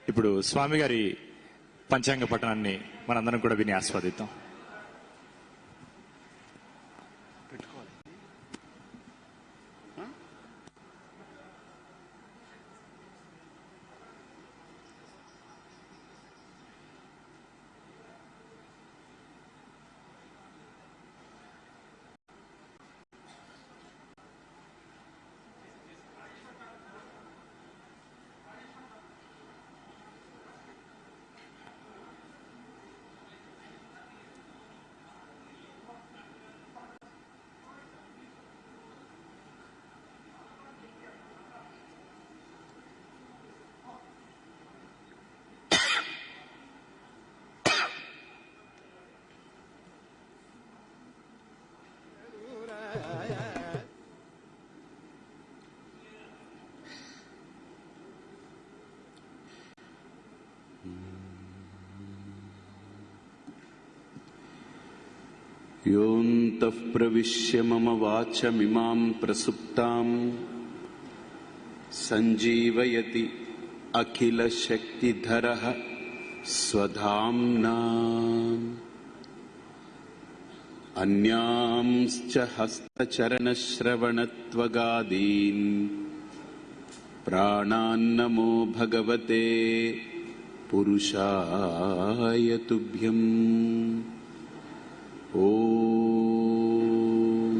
ఇప్పుడు స్వామి గారి పంచాంగ పఠనాన్ని మనందరం కూడా విని ఆస్వాదిద్దాం. योऽन्तः प्रविश्य मम वाचमिमां प्रसुप्तां सञ्जीवयति अखिलशक्तिधरः स्वधाम्ना अन्यांश्च हस्तचरणश्रवणत्वगादीन् प्राणान्नमो भगवते पुरुषाय तुभ्यम्. ओम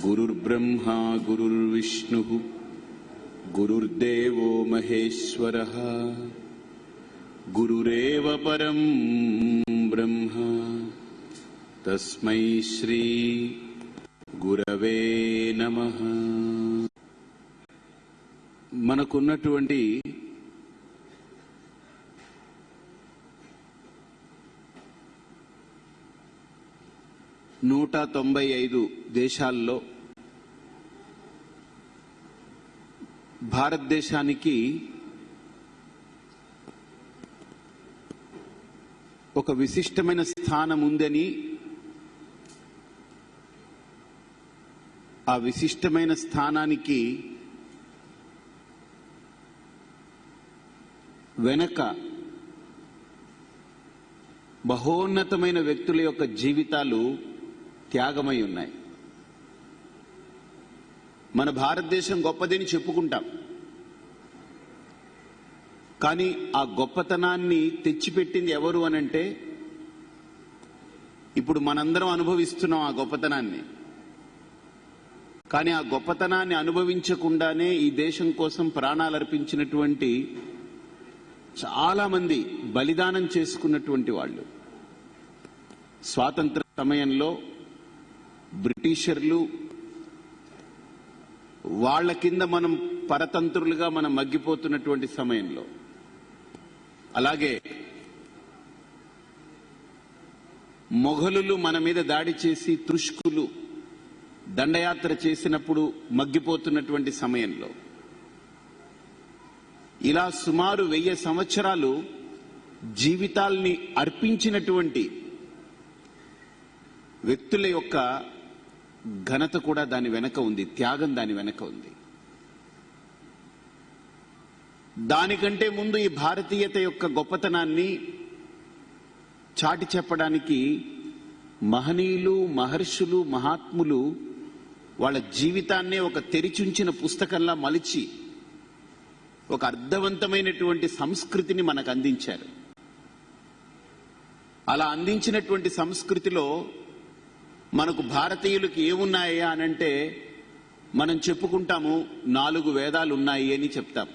गुरुर्ब्रह्मा गुरुर्विष्णुः गुरुर्देवो महेश्वरः गुरुरेव परं ब्रह्म तस्मै श्री गुरवे नमः. మనకున్నటువంటి నూట 95 దేశాల్లో భారతదేశానికి ఒక విశిష్టమైన స్థానం ఉందని, ఆ విశిష్టమైన స్థానానికి వెనక బహోన్నతమైన వ్యక్తుల యొక్క జీవితాలు త్యాగమై ఉన్నాయి. మన భారతదేశం గొప్పదని చెప్పుకుంటాం, కానీ ఆ గొప్పతనాన్ని తెచ్చిపెట్టింది ఎవరు అనంటే ఇప్పుడు మనందరం అనుభవిస్తున్నాం ఆ గొప్పతనాన్ని. కానీ ఆ గొప్పతనాన్ని అనుభవించకుండానే ఈ దేశం కోసం ప్రాణాలు అర్పించినటువంటి చాలా మంది బలిదానం చేసుకున్నటువంటి వాళ్ళు. స్వాతంత్ర సమయంలో బ్రిటిషర్లు వాళ్ల కింద మనం పరతంత్రులుగా మనం మగ్గిపోతున్నటువంటి సమయంలో, అలాగే మొఘలులు మన మీద దాడి చేసి తుష్కులు దండయాత్ర చేసినప్పుడు మగ్గిపోతున్నటువంటి సమయంలో, ఇలా సుమారు 1000 సంవత్సరాలు జీవితాల్ని అర్పించినటువంటి వ్యక్తుల యొక్క ఘనత కూడా దాని వెనక ఉంది, త్యాగం దాని వెనక ఉంది. దానికంటే ముందు ఈ భారతీయత యొక్క గొప్పతనాన్ని చాటి చెప్పడానికి మహనీయులు, మహర్షులు, మహాత్ములు వాళ్ళ జీవితాన్నే ఒక తెరిచుంచిన పుస్తకంలా మలిచి ఒక అర్థవంతమైనటువంటి సంస్కృతిని మనకు అందించారు. అలా అందించినటువంటి సంస్కృతిలో మనకు భారతీయులకు ఏమున్నాయా అనంటే మనం చెప్పుకుంటాము 4 వేదాలు ఉన్నాయి అని చెప్తాం.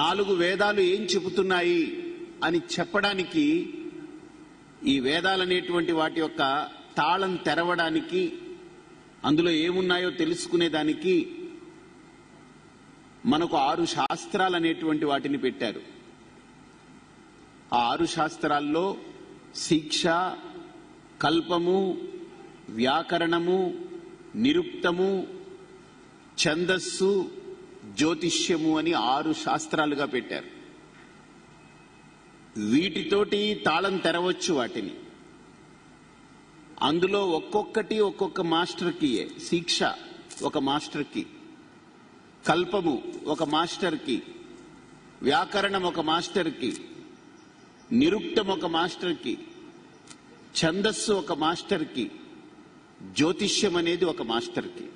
4 వేదాలు ఏం చెబుతున్నాయి అని చెప్పడానికి, ఈ వేదాలనేటువంటి వాటి యొక్క తాళం తెరవడానికి, అందులో ఏమున్నాయో తెలుసుకునేదానికి మనకు 6 శాస్త్రాలు అనేటువంటి వాటిని పెట్టారు. ఆ 6 శాస్త్రాల్లో శిక్ష, కల్పము, వ్యాకరణము, నిరుక్తము, ఛందస్సు, జ్యోతిష్యము అని 6 శాస్త్రాలుగా పెట్టారు. వీటితోటి తాళం తెరవచ్చు వాటిని. అందులో ఒక్కొక్కటి ఒక్కొక్క మాస్టర్కి. శిక్ష ఒక మాస్టర్కి, కల్పము ఒక మాస్టర్కి, వ్యాకరణం ఒక మాస్టర్కి, నిరుక్తం ఒక మాస్టర్కి, ఛందస్సు ఒక మాస్టర్కి, జ్యోతిష్యం అనేది ఒక మాస్టర్కి.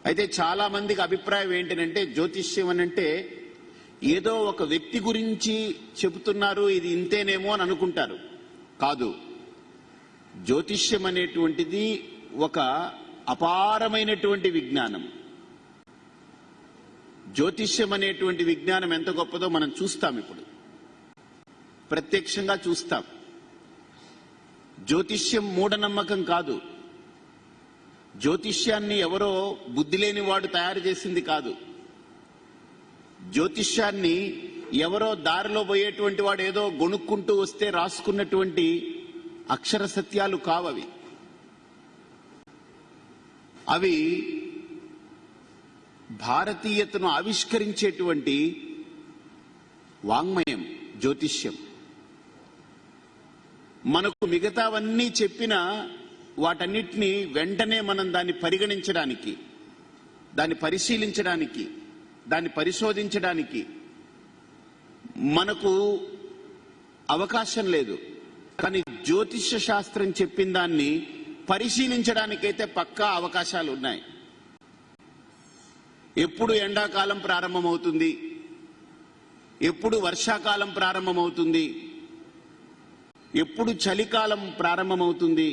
అయితే చాలా మందికి అభిప్రాయం ఏంటంటే జ్యోతిష్యం అనంటే ఏదో ఒక వ్యక్తి గురించి చెబుతున్నారు, ఇది ఇంతేనేమో అని అనుకుంటారు. కాదు, జ్యోతిష్యం అనేటువంటిది ఒక అపారమైనటువంటి విజ్ఞానం. జ్యోతిష్యం అనేటువంటి విజ్ఞానం ఎంత గొప్పదో మనం చూస్తాం, ఇప్పుడు ప్రత్యక్షంగా చూస్తాం. జ్యోతిష్యం మూఢనమ్మకం కాదు. జ్యోతిష్యాన్ని ఎవరో బుద్ధి లేని వాడు తయారు చేసింది కాదు. జ్యోతిష్యాన్ని ఎవరో దారిలో పోయేటువంటి వాడు ఏదో గొణుక్కుంటూ వస్తే రాసుకున్నటువంటి అక్షర సత్యాలు కావవి. అవి భారతీయతను ఆవిష్కరించేటువంటి వాంగ్మయం జ్యోతిష్యం. మనకు మిగతావన్నీ చెప్పిన వాటన్నిటినీ వెంటనే మనం దాన్ని పరిగణించడానికి, దాన్ని పరిశీలించడానికి, దాన్ని పరిశోధించడానికి మనకు అవకాశం లేదు. కానీ జ్యోతిష్య శాస్త్రం చెప్పిన దాన్ని పరిశీలించడానికైతే పక్కా అవకాశాలు ఉన్నాయి. ఎప్పుడు ఎండాకాలం ప్రారంభమవుతుంది, ఎప్పుడు వర్షాకాలం ప్రారంభమవుతుంది, ఎప్పుడు చలికాలం ప్రారంభమవుతుంది,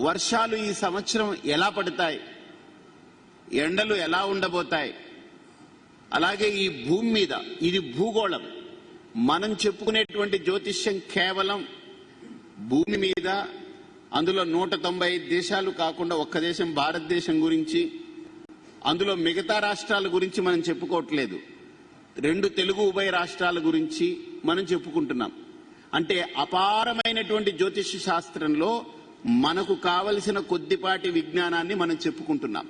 వర్షాలు ఈ సంవత్సరం ఎలా పడతాయి, ఎండలు ఎలా ఉండబోతాయి, అలాగే ఈ భూమి మీద, ఇది భూగోళం, మనం చెప్పుకునేటువంటి జ్యోతిష్యం కేవలం భూమి మీద, అందులో 195 దేశాలు కాకుండా ఒక్క దేశం భారతదేశం గురించి, అందులో మిగతా రాష్ట్రాల గురించి మనం చెప్పుకోవట్లేదు, 2 తెలుగు ఉభయ రాష్ట్రాల గురించి మనం చెప్పుకుంటున్నాం. అంటే అపారమైనటువంటి జ్యోతిష్య శాస్త్రంలో మనకు కావలసిన కొద్దిపాటి విజ్ఞానాన్ని మనం చెప్పుకుంటున్నాం.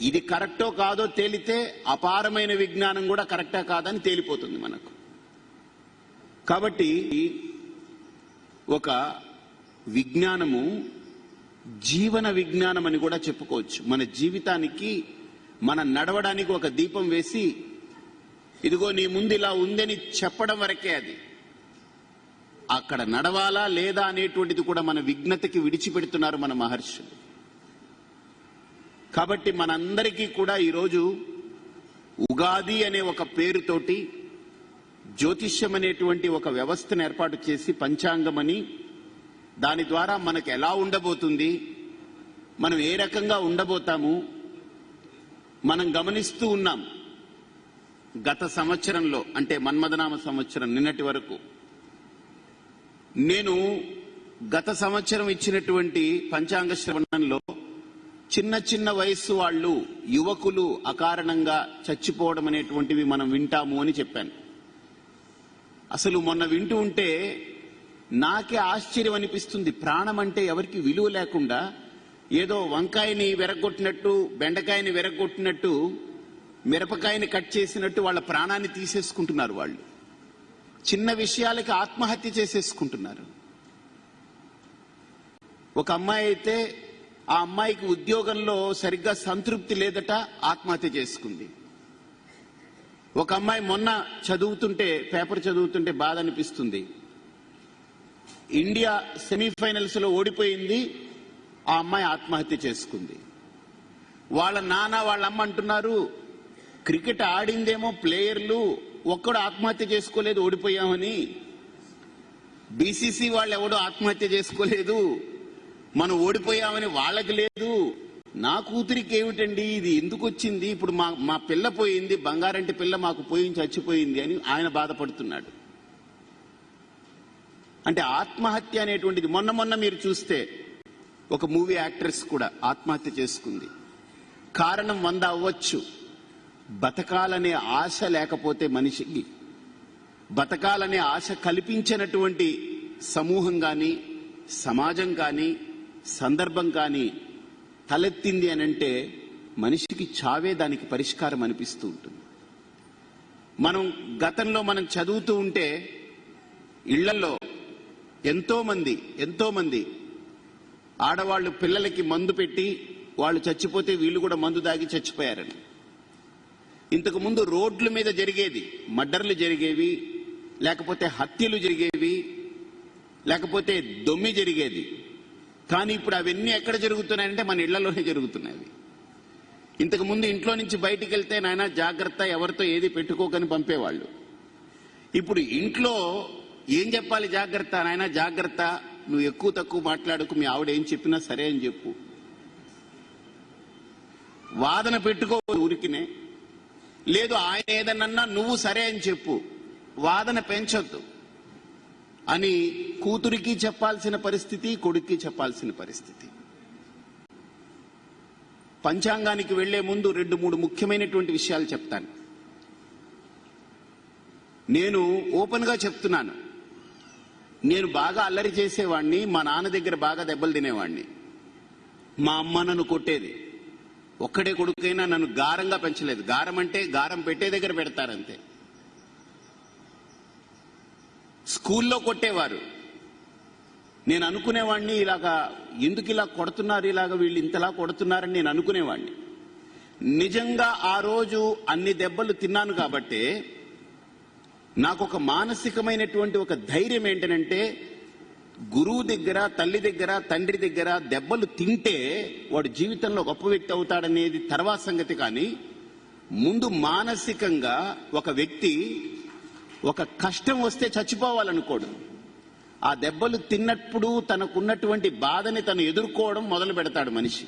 ఇది కరెక్టో కాదో తేలితే అపారమైన విజ్ఞానం కూడా కరెక్టా కాదని తేలిపోతుంది మనకు. కాబట్టి ఒక విజ్ఞానము జీవన విజ్ఞానం అని కూడా చెప్పుకోవచ్చు. మన జీవితానికి, మన నడవడానికి ఒక దీపం వేసి, ఇదిగో నీ ముందు ఇలా ఉందని చెప్పడం వరకే అది. అక్కడ నడవాలా లేదా అనేటువంటిది కూడా మన విజ్ఞతకి విడిచిపెడుతున్నారు మన మహర్షులు. కాబట్టి మనందరికీ కూడా ఈరోజు ఉగాది అనే ఒక పేరుతోటి జ్యోతిష్యం అనేటువంటి ఒక వ్యవస్థను ఏర్పాటు చేసి, పంచాంగమని, దాని ద్వారా మనకు ఎలా ఉండబోతుంది, మనం ఏ రకంగా ఉండబోతాము మనం గమనిస్తూ ఉన్నాం. గత సంవత్సరంలో, అంటే మన్మథనామ సంవత్సరం నిన్నటి వరకు, నేను గత సంవత్సరం ఇచ్చినటువంటి పంచాంగ శ్రవణంలో చిన్న చిన్న వయస్సు వాళ్ళు, యువకులు అకారణంగా చచ్చిపోవడం అనేటువంటివి మనం వింటాము అని చెప్పాను. అసలు మొన్న వింటూ ఉంటే నాకే ఆశ్చర్యం అనిపిస్తుంది. ప్రాణం అంటే ఎవరికి విలువ లేకుండా, ఏదో వంకాయని వెరగొట్టినట్టు, బెండకాయని వెరగొట్టినట్టు, మిరపకాయని కట్ చేసినట్టు వాళ్ళ ప్రాణాన్ని తీసేసుకుంటున్నారు. వాళ్ళు చిన్న విషయాలకి ఆత్మహత్య చేసేసుకుంటున్నారు. ఒక అమ్మాయి అయితే ఆ అమ్మాయికి ఉద్యోగంలో సరిగ్గా సంతృప్తి లేదట, ఆత్మహత్య చేసుకుంది. ఒక అమ్మాయి మొన్న చదువుతుంటే, పేపర్ చదువుతుంటే బాధ అనిపిస్తుంది. ఇండియా సెమీఫైనల్స్ లో ఓడిపోయింది, ఆ అమ్మాయి ఆత్మహత్య చేసుకుంది. వాళ్ళ నాన్న వాళ్ళ అమ్మ అంటున్నారు, క్రికెట్ ఆడిందేమో ప్లేయర్లు, ఒక్కడు ఆత్మహత్య చేసుకోలేదు ఓడిపోయామని. బీసీసీ వాళ్ళు ఎవడో ఆత్మహత్య చేసుకోలేదు, మనం ఓడిపోయామని వాళ్ళకి లేదు. నా కూతురికి ఏమిటండి ఇది, ఎందుకు వచ్చింది, ఇప్పుడు మా పిల్ల పోయింది, బంగారంటి పిల్ల మాకు పోయి చచ్చిపోయింది అని ఆయన బాధపడుతున్నాడు. అంటే ఆత్మహత్య అనేటువంటిది మొన్న మీరు చూస్తే ఒక మూవీ యాక్ట్రెస్ కూడా ఆత్మహత్య చేసుకుంది. కారణం 100 అవ్వచ్చు. బతకాలనే ఆశ లేకపోతే మనిషికి, బతకాలనే ఆశ కల్పించినటువంటి సమూహం కానీ, సమాజం కానీ, సందర్భం కానీ తలెత్తింది అనంటే మనిషికి చావే దానికి పరిష్కారం అనిపిస్తూ ఉంటుంది. గతంలో మనం చదువుతూ ఉంటే ఇళ్లలో ఎంతో మంది ఆడవాళ్లు పిల్లలకి మందు పెట్టి వాళ్ళు చచ్చిపోతే వీళ్ళు కూడా మందు దాగి చచ్చిపోయారని. ఇంతకు ముందు రోడ్ల మీద జరిగేది, మర్డర్లు జరిగేవి, లేకపోతే హత్యలు జరిగేవి, లేకపోతే దొమ్మి జరిగేది. కానీ ఇప్పుడు అవన్నీ ఎక్కడ జరుగుతున్నాయంటే మన ఇళ్లలోనే జరుగుతున్నాయి. ఇంతకు ముందు ఇంట్లో నుంచి బయటికి వెళ్తే నాయన జాగ్రత్త, ఎవరితో ఏది పెట్టుకోకని పంపేవాళ్ళు. ఇప్పుడు ఇంట్లో ఏం చెప్పాలి? జాగ్రత్త నాయన జాగ్రత్త, నువ్వు ఎక్కువ తక్కువ మాట్లాడుకు, మీ ఆవిడ ఏం చెప్పినా సరే అని చెప్పు. వాదన పెట్టుకో ఊరికినే. లేదు ఆయన ఏదన్నా నువ్వు సరే అని చెప్పు, వాదన పెంచొద్దు అని కూతురికి చెప్పాల్సిన పరిస్థితి, కొడుక్కి చెప్పాల్సిన పరిస్థితి. పంచాంగానికి వెళ్లే ముందు 2-3 ముఖ్యమైనటువంటి విషయాలు చెప్తాను. నేను ఓపెన్ గా చెప్తున్నాను, నేను బాగా అల్లరి చేసేవాడిని, మా నాన్న దగ్గర బాగా దెబ్బలు తినేవాడిని. మా అమ్మ నన్ను కొట్టేది. ఒక్కడే కొడుకైనా నన్ను గారంగా పెంచలేదు. గారం అంటే గారం పెట్టే దగ్గర పెడతారంతే. స్కూల్లో కొట్టేవారు. నేను అనుకునేవాడిని, ఇలాగా ఎందుకు ఇలా కొడుతున్నారు, ఇలాగా వీళ్ళు ఇంతలా కొడుతున్నారని నేను అనుకునేవాడిని. నిజంగా ఆ రోజు అన్ని దెబ్బలు తిన్నాను కాబట్టి నాకు ఒక మానసికమైనటువంటి ఒక ధైర్యం ఏంటనంటే, గురువు దగ్గర, తల్లి దగ్గర, తండ్రి దగ్గర దెబ్బలు తింటే వాడు జీవితంలో గొప్ప వ్యక్తి అవుతాడనేది తర్వాత సంగతి. కానీ ముందు మానసికంగా ఒక వ్యక్తి ఒక కష్టం వస్తే చచ్చిపోవాలనుకోడు. ఆ దెబ్బలు తిన్నప్పుడు తనకున్నటువంటి బాధని తను ఎదుర్కోవడం మొదలు పెడతాడు మనిషి.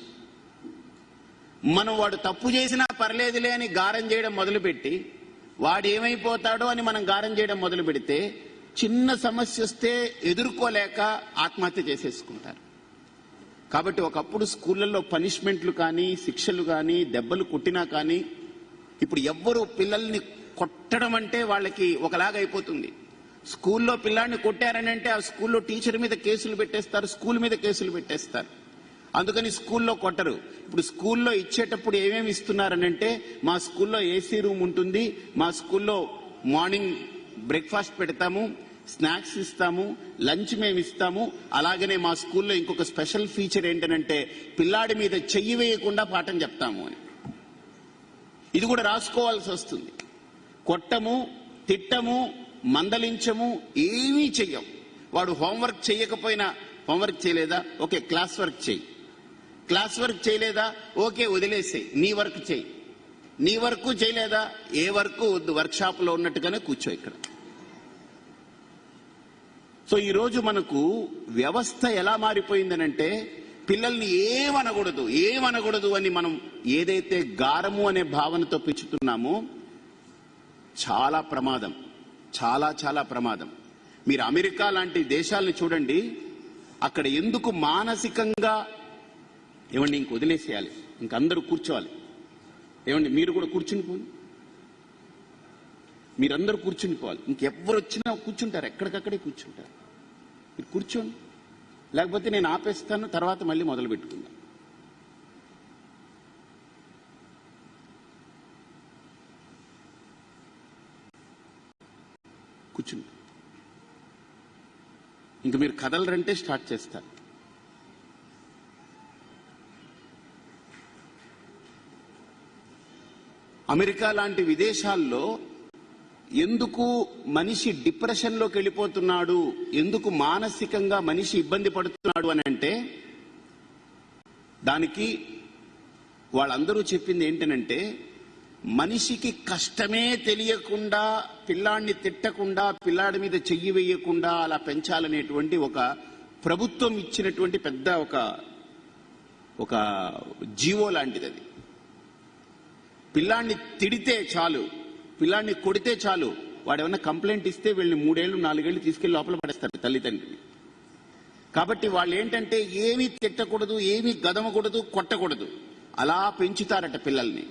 మనం వాడు తప్పు చేసినా పర్లేదులే అని గారం చేయడం మొదలుపెట్టి వాడు ఏమైపోతాడో అని మనం గారం చేయడం మొదలు పెడితే చిన్న సమస్య వస్తే ఎదుర్కోలేక ఆత్మహత్య చేసేసుకుంటారు. కాబట్టి ఒకప్పుడు స్కూళ్ళల్లో పనిష్మెంట్లు కానీ, శిక్షలు కానీ, దెబ్బలు కొట్టినా కానీ ఇప్పుడు ఎవ్వరూ పిల్లల్ని కొట్టడం అంటే వాళ్ళకి ఒకలాగా అయిపోతుంది. స్కూల్లో పిల్లాడిని కొట్టారని అంటే ఆ స్కూల్లో టీచర్ మీద కేసులు పెట్టేస్తారు, స్కూల్ మీద కేసులు పెట్టేస్తారు. అందుకని స్కూల్లో కొట్టరు. ఇప్పుడు స్కూల్లో ఇచ్చేటప్పుడు ఏమేమి ఇస్తున్నారనంటే, మా స్కూల్లో ఏసీ రూమ్ ఉంటుంది, మా స్కూల్లో మార్నింగ్ బ్రేక్ఫాస్ట్ పెడతాము, స్నాక్స్ ఇస్తాము, లంచ్ మేము ఇస్తాము. అలాగనే మా స్కూల్లో ఇంకొక స్పెషల్ ఫీచర్ ఏంటనంటే పిల్లాడి మీద చెయ్యి వేయకుండా పాఠం చెప్తాము అని. ఇది కూడా రాసుకోవాల్సి వస్తుంది. కొట్టము, తిట్టము, మందలించము, ఏమీ చెయ్యం. వాడు హోంవర్క్ చేయకపోయినా, హోంవర్క్ చేయలేదా, ఓకే క్లాస్ వర్క్ చెయ్యి. క్లాస్ వర్క్ చేయలేదా, ఓకే వదిలేసేయి, నీ వర్క్ చెయ్యి. నీ వర్క్ చేయలేదా, ఏ వర్క్ వద్దు, వర్క్ షాప్ లో ఉన్నట్టుగానే కూర్చో ఇక్కడ. సో ఈరోజు మనకు వ్యవస్థ ఎలా మారిపోయిందనంటే, పిల్లల్ని ఏమనకూడదు అని మనం ఏదైతే గారము అనే భావనతో పెంచుతున్నామో చాలా ప్రమాదం, చాలా ప్రమాదం. మీరు అమెరికా లాంటి దేశాలను చూడండి, అక్కడ ఎందుకు మానసికంగా ఏమండి ఇంక వదిలేసేయాలి, ఇంకందరూ కూర్చోవాలి, ఏమండి మీరు కూడా కూర్చుని పోండి, మీరందరూ కూర్చుని పోవాలి, ఇంకెవ్వరు వచ్చినా కూర్చుంటారు, ఎక్కడికక్కడే కూర్చుంటారు. మీరు కూర్చోండి, లేకపోతే నేను ఆపేస్తాను, తర్వాత మళ్ళీ మొదలు పెట్టుకుందాం. కూర్చుని ఇంక మీరు కదలరంటే స్టార్ట్ చేస్తారు. అమెరికా లాంటి విదేశాల్లో ఎందుకు మనిషి డిప్రెషన్లోకి వెళ్ళిపోతున్నాడు, ఎందుకు మానసికంగా మనిషి ఇబ్బంది పడుతున్నాడు అని అంటే, దానికి వాళ్ళందరూ చెప్పింది ఏంటనంటే, మనిషికి కష్టమే తెలియకుండా, పిల్లాడిని తిట్టకుండా, పిల్లాడి మీద చెయ్యి వేయకుండా అలా పెంచాలనేటువంటి ఒక ప్రభుత్వం ఇచ్చినటువంటి పెద్ద ఒక జీవో లాంటిది అది. పిల్లాడిని తిడితే చాలు, పిల్లాడిని కొడితే చాలు, వాడు ఏమన్నా కంప్లైంట్ ఇస్తే వీళ్ళని 3 ఏళ్ళు 4 ఏళ్ళు తీసుకెళ్లి లోపల పడేస్తారు తల్లిదండ్రులు. కాబట్టి వాళ్ళు ఏంటంటే ఏమీ తిట్టకూడదు, ఏమీ గదమకూడదు, కొట్టకూడదు, అలా పెంచుతారట పిల్లల్ని.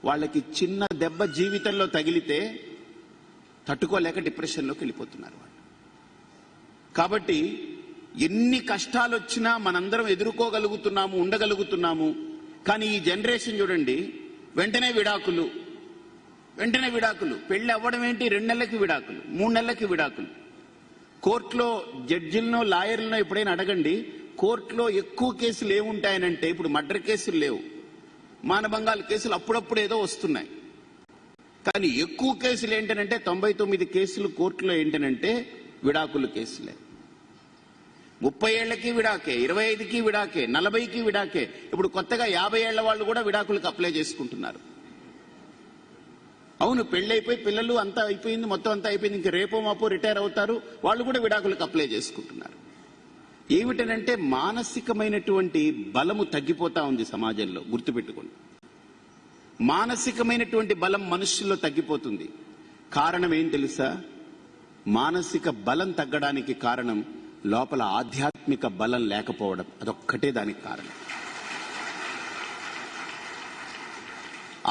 వాళ్ళకి చిన్న దెబ్బ జీవితంలో తగిలితే తట్టుకోలేక డిప్రెషన్లోకి వెళ్ళిపోతున్నారు వాళ్ళు. కాబట్టి ఎన్ని కష్టాలు వచ్చినా మనందరం ఎదుర్కోగలుగుతున్నాము, ఉండగలుగుతున్నాము. కానీ ఈ జనరేషన్ చూడండి, వెంటనే విడాకులు, పెళ్లి అవ్వడం ఏంటి, 2 నెలలకి విడాకులు, 3 నెలలకి విడాకులు. కోర్టులో జడ్జిలను, లాయర్లను ఎప్పుడైనా అడగండి, కోర్టులో ఎక్కువ కేసులు ఏముంటాయనంటే, ఇప్పుడు మర్డర్ కేసులు లేవు, మానభంగాల కేసులు అప్పుడప్పుడు ఏదో వస్తున్నాయి. కానీ ఎక్కువ కేసులు ఏంటనంటే 99 కేసులు కోర్టులో ఏంటనంటే విడాకుల కేసులే. 30 ఏళ్లకి విడాకే, 25కి విడాకే, 40కి విడాకే. ఇప్పుడు కొత్తగా 50 ఏళ్ల వాళ్ళు కూడా విడాకులకు అప్లై చేసుకుంటున్నారు. అవును, పెళ్ళైపోయి పిల్లలు అంతా అయిపోయింది, మొత్తం అంతా అయిపోయింది, ఇంక రేపో మాపో రిటైర్ అవుతారు, వాళ్ళు కూడా విడాకులకు అప్లై చేసుకుంటున్నారు. ఏమిటనంటే మానసికమైనటువంటి బలము తగ్గిపోతా ఉంది సమాజంలో. గుర్తుపెట్టుకోండి, మానసికమైనటువంటి బలం మనుషుల్లో తగ్గిపోతుంది. కారణం ఏం తెలుసా? మానసిక బలం తగ్గడానికి కారణం లోపల ఆధ్యాత్మిక బలం లేకపోవడం. అదొక్కటే దానికి కారణం.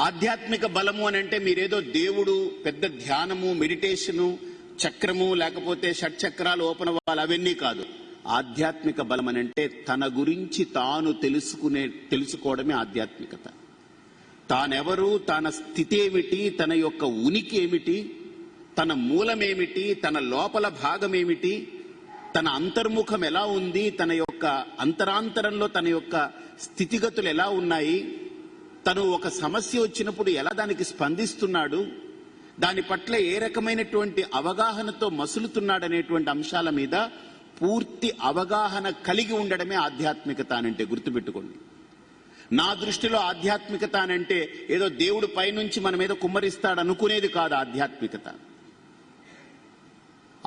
ఆధ్యాత్మిక బలము అని అంటే మీరేదో దేవుడు, పెద్ద ధ్యానము, మెడిటేషను, చక్రము, లేకపోతే షట్చక్రాలు ఓపెన్ అవ్వాలి, అవన్నీ కాదు. ఆధ్యాత్మిక బలం అని అంటే తన గురించి తాను తెలుసుకోవడమే ఆధ్యాత్మికత. తానెవరు, తన స్థితి ఏమిటి, తన యొక్క ఉనికి ఏమిటి, తన మూలమేమిటి, తన లోపల భాగమేమిటి, తన అంతర్ముఖం ఎలా ఉంది, తన యొక్క అంతరాంతరంలో తన యొక్క స్థితిగతులు ఎలా ఉన్నాయి, తను ఒక సమస్య వచ్చినప్పుడు ఎలా దానికి స్పందిస్తున్నాడు, దాని పట్ల ఏ రకమైనటువంటి అవగాహనతో మసులుతున్నాడనేటువంటి అంశాల మీద పూర్తి అవగాహన కలిగి ఉండడమే ఆధ్యాత్మికత అనంటే. గుర్తుపెట్టుకోండి, నా దృష్టిలో ఆధ్యాత్మికత అనంటే ఏదో దేవుడు పైనుంచి మన మీద కుమ్మరిస్తాడు అనుకునేది కాదు. ఆధ్యాత్మికత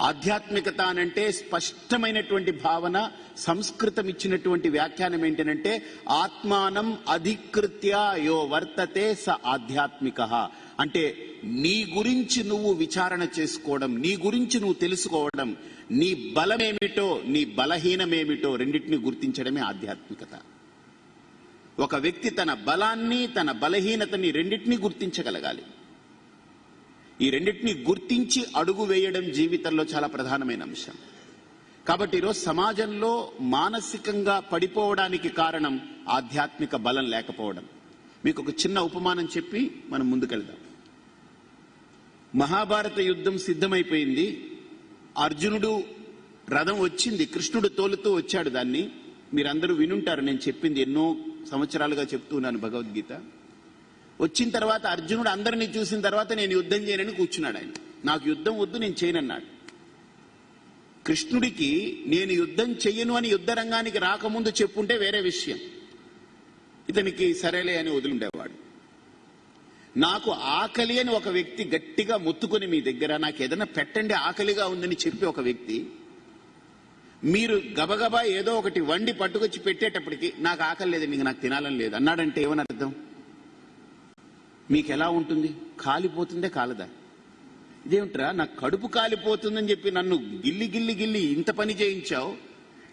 ఆధ్యాత్మికత అనంటే స్పష్టమైనటువంటి భావన. సంస్కృతం ఇచ్చినటువంటి వ్యాఖ్యానం ఏంటంటే ఆత్మానం అధికృత్య యో వర్తతే స ఆధ్యాత్మిక. అంటే నీ గురించి నువ్వు విచారణ చేసుకోవడం, నీ గురించి నువ్వు తెలుసుకోవడం, నీ బలమేమిటో నీ బలహీనమేమిటో రెండింటినీ గుర్తించడమే ఆధ్యాత్మికత. ఒక వ్యక్తి తన బలాన్ని, తన బలహీనతని రెండింటినీ గుర్తించగలగాలి. ఈ రెండింటినీ గుర్తించి అడుగు వేయడం జీవితంలో చాలా ప్రధానమైన అంశం. కాబట్టి ఈరోజు సమాజంలో మానసికంగా పడిపోవడానికి కారణం ఆధ్యాత్మిక బలం లేకపోవడం. మీకు ఒక చిన్న ఉపమానం చెప్పి మనం ముందుకెళ్దాం. మహాభారత యుద్ధం సిద్ధమైపోయింది. అర్జునుడు రథం వచ్చింది, కృష్ణుడు తోలుతూ వచ్చాడు. దాన్ని మీరందరూ వినుంటారు, నేను చెప్పింది ఎన్నో సంవత్సరాలుగా చెప్తున్నాను భగవద్గీత. వచ్చిన తర్వాత అర్జునుడు అందరినీ చూసిన తర్వాత నేను యుద్ధం చేయనని కూర్చున్నాడు. ఆయన నాకు యుద్ధం వద్దు, నేను చేయనన్నాడు. కృష్ణుడికి నేను యుద్ధం చెయ్యను అని యుద్ధ రంగానికి రాకముందు చెప్పుంటే వేరే విషయం, ఇతనికి సరేలే అని వదిలిండేవాడు. నాకు ఆకలి అని ఒక వ్యక్తి గట్టిగా మొత్తుకొని మీ దగ్గర నాకు ఏదైనా పెట్టండి ఆకలిగా ఉందని చెప్పి ఒక వ్యక్తి, మీరు గబగబా ఏదో ఒకటి వండి పట్టుకొచ్చి పెట్టేటప్పటికి నాకు ఆకలి లేదండి, నాకు తినాలని లేదు అన్నాడంటే ఏమని అర్థం? మీకు ఎలా ఉంటుంది? కాలిపోతుందే కాలదా? ఇదేమిట్రా, నాకు కడుపు కాలిపోతుందని చెప్పి నన్ను గిల్లి గిల్లి గిల్లి ఇంత పని చేయించావు,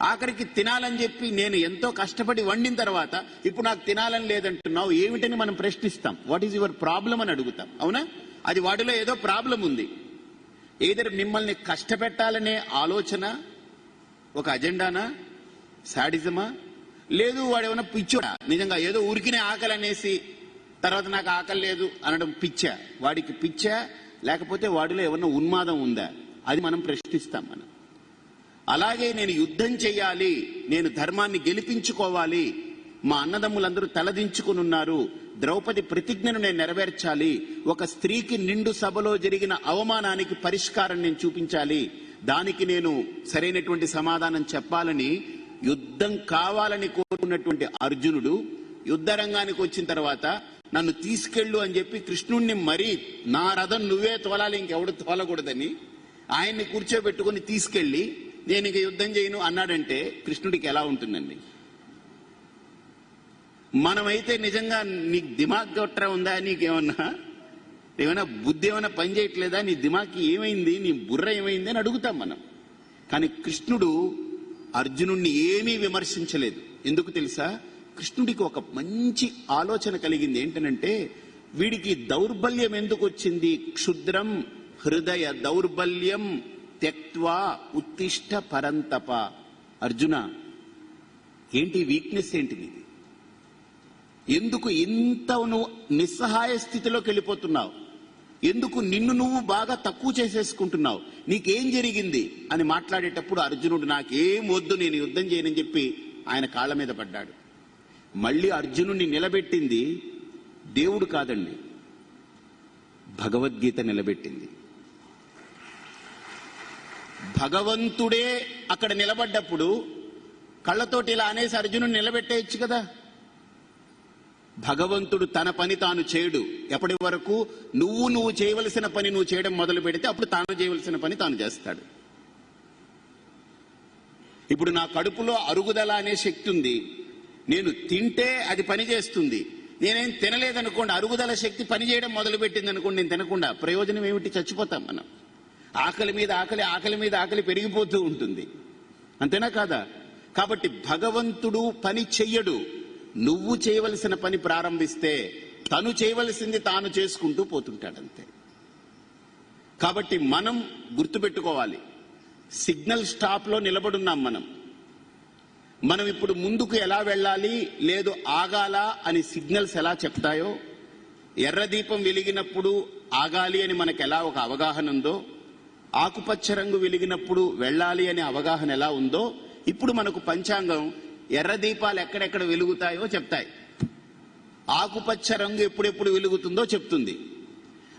ఆఖరికి తినాలని చెప్పి నేను ఎంతో కష్టపడి వండిన తర్వాత ఇప్పుడు నాకు తినాలని లేదంటున్నావు, ఏమిటని మనం ప్రశ్నిస్తాం. వాట్ ఈజ్ యువర్ ప్రాబ్లం అని అడుగుతాం, అవునా? అది వాడిలో ఏదో ప్రాబ్లం ఉంది. ఏదైనా మిమ్మల్ని కష్టపెట్టాలనే ఆలోచన, ఒక అజెండానా, శాడిజమా, లేదు వాడేమన్నా పిచ్చోడా, నిజంగా ఏదో ఊరికినే ఆకలి అనేసి తర్వాత నాకు ఆకలి లేదు అనడం పిచ్చా? వాడికి పిచ్చా, లేకపోతే వాడిలో ఏమన్నా ఉన్మాదం ఉందా? అది మనం ప్రశ్నిస్తాం. మనం అలాగే నేను యుద్ధం చెయ్యాలి, నేను ధర్మాన్ని గెలిపించుకోవాలి, మా అన్నదమ్ములందరూ తలదించుకుని ఉన్నారు, ద్రౌపది ప్రతిజ్ఞను నేను నెరవేర్చాలి, ఒక స్త్రీకి నిండు సభలో జరిగిన అవమానానికి పరిష్కారం నేను చూపించాలి, దానికి నేను సరైనటువంటి సమాధానం చెప్పాలని యుద్ధం కావాలని కోరుకున్నటువంటి అర్జునుడు యుద్ధ రంగానికి వచ్చిన తర్వాత నన్ను తీసుకెళ్ళు అని చెప్పి కృష్ణుణ్ణి మరీ నా రథం నువ్వే తోలాలి, ఇంకెవడు తోలకూడదని ఆయన్ని కూర్చోబెట్టుకుని తీసుకెళ్లి నేను ఇక యుద్ధం చేయను అన్నాడంటే కృష్ణుడికి ఎలా ఉంటుందండి? మనమైతే నిజంగా నీకు దిమాగ్ గొట్రా ఉందా, నీకేమన్నా బుద్ధి ఏమైనా పని చేయట్లేదా, నీ దిమాగ్కి ఏమైంది, నీ బుర్ర ఏమైంది అని అడుగుతాం మనం. కానీ కృష్ణుడు అర్జునుడిని ఏమీ విమర్శించలేదు. ఎందుకు తెలుసా? కృష్ణుడికి ఒక మంచి ఆలోచన కలిగింది. ఏంటనంటే వీడికి దౌర్బల్యం ఎందుకు వచ్చింది? క్షుద్రం హృదయ దౌర్బల్యం త్యక్త్వా ఉత్తిష్ట పరంతప. అర్జున, ఏంటి వీక్నెస్ ఏంటిది? ఎందుకు ఇంత నువ్వు నిస్సహాయ స్థితిలోకి వెళ్ళిపోతున్నావు? ఎందుకు నిన్ను నువ్వు బాగా తక్కువ చేసేసుకుంటున్నావు? నీకేం జరిగింది అని మాట్లాడేటప్పుడు అర్జునుడు నాకేం వద్దు, నేను యుద్ధం చేయనని చెప్పి ఆయన కాళ్ళ మీద పడ్డాడు. మళ్ళీ అర్జునుడిని నిలబెట్టింది దేవుడు కాదండి, భగవద్గీత నిలబెట్టింది. భగవంతుడే అక్కడ నిలబడ్డప్పుడు కళ్ళతోటి ఇలా అనేసి అర్జునుడిని నిలబెట్టేయచ్చు కదా. భగవంతుడు తన పని తాను చేయడు. ఎప్పటి వరకు నువ్వు చేయవలసిన పని నువ్వు చేయడం మొదలు పెడితే అప్పుడు తాను చేయవలసిన పని తాను చేస్తాడు. ఇప్పుడు నా కడుపులో అరుగుదల అనే శక్తి ఉంది, నేను తింటే అది పని చేస్తుంది. నేనేం తినలేదనుకోండి, అరుగుదల శక్తి పని చేయడం మొదలు పెట్టింది అనుకోండి, నేను తినకుండా ప్రయోజనం ఏమిటి? చచ్చిపోతాం మనం. ఆకలి మీద ఆకలి, ఆకలి మీద ఆకలి పెరిగిపోతూ ఉంటుంది, అంతేనా కాదా? కాబట్టి భగవంతుడు పని చెయ్యడు. నువ్వు చేయవలసిన పని ప్రారంభిస్తే తను చేయవలసింది తాను చేసుకుంటూ పోతుంటాడంతే. కాబట్టి మనం గుర్తుపెట్టుకోవాలి, సిగ్నల్ స్టాప్ లో నిలబడున్నాం మనం ఇప్పుడు ముందుకు ఎలా వెళ్ళాలి, లేదు ఆగాల అని సిగ్నల్స్ ఎలా చెప్తాయో, ఎర్ర దీపం వెలిగినప్పుడు ఆగాలి అని మనకు ఎలా ఒక అవగాహన ఉందో, ఆకుపచ్చ రంగు వెలిగినప్పుడు వెళ్ళాలి అనే అవగాహన ఎలా ఉందో, ఇప్పుడు మనకు పంచాంగం ఎర్ర దీపాలు ఎక్కడెక్కడ వెలుగుతాయో చెప్తాయి. ఆకుపచ్చ రంగు ఎప్పుడెప్పుడు వెలుగుతుందో చెప్తుంది.